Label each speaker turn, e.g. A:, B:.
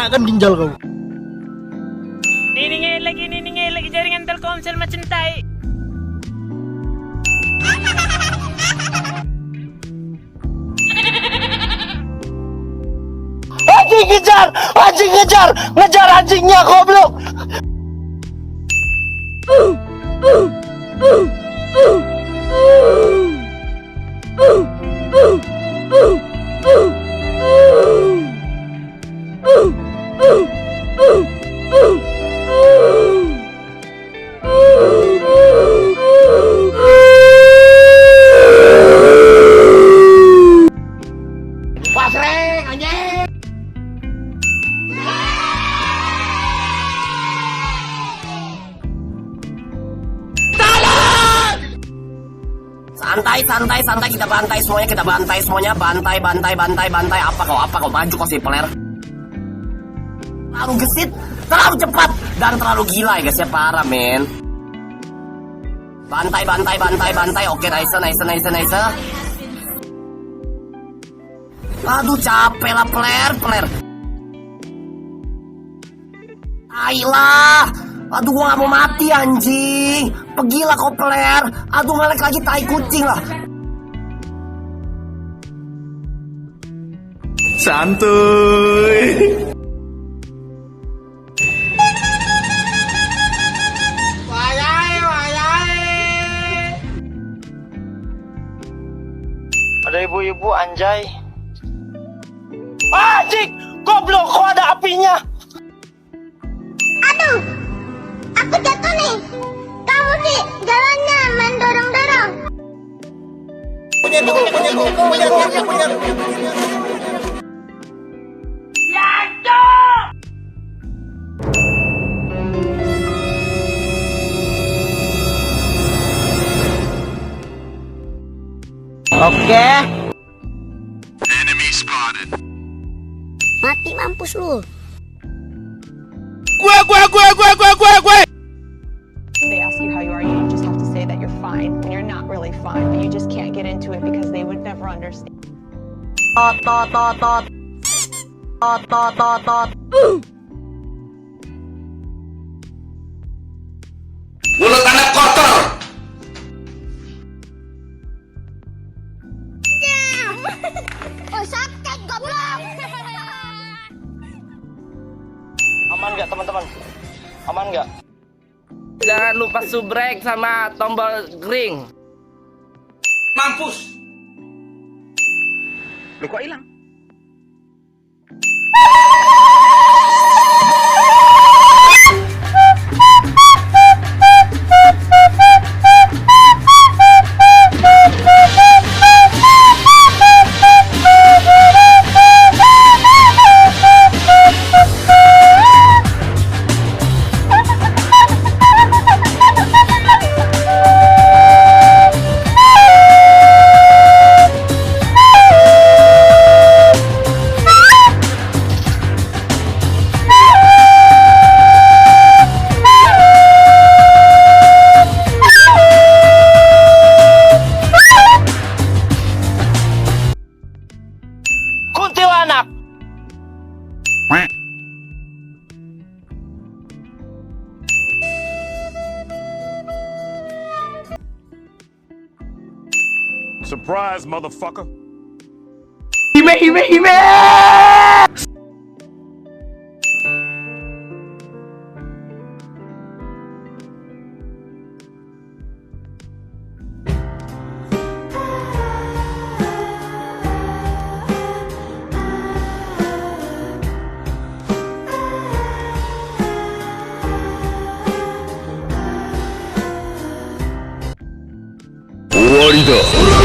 A: lenyakkan ginjal kau.
B: Ini lagi jaringan Telkomsel macam tai.
A: Anjing ngejar anjingnya goblok. Pasreng anjing.
C: Santai kita bantai semuanya bantai apa kau maju kau si peler terlalu gesit terlalu cepat dan terlalu gila ya guys ya parah men bantai oke nice aduh capek lah peler ayolah aduh gua gak mau mati anjing pergilah kau peler aduh ngelek lagi tai kucing lah
D: santuy.
A: Ada ibu-ibu anjay. Anjing, goblok kok ada apinya.
E: Aduh, aku jatuh nih. Kamu sih jalannya main dorong-dorong.
A: Oke.
E: Mati mampus lu.
D: Gue.
F: They ask you how you are, you just have to say that you're fine when you're not really fine, but you just can't get into it because they would never understand.
D: Mulut anak kotor.
E: Oh sakit goblok.
A: Aman nggak teman-teman? Aman nggak?
C: jangan lupa subrek sama tombol green
D: Mampus. Lu kok hilang?
A: Kuntilanak.
D: Surprise, motherfucker.
A: Hime.
D: 終わりだ。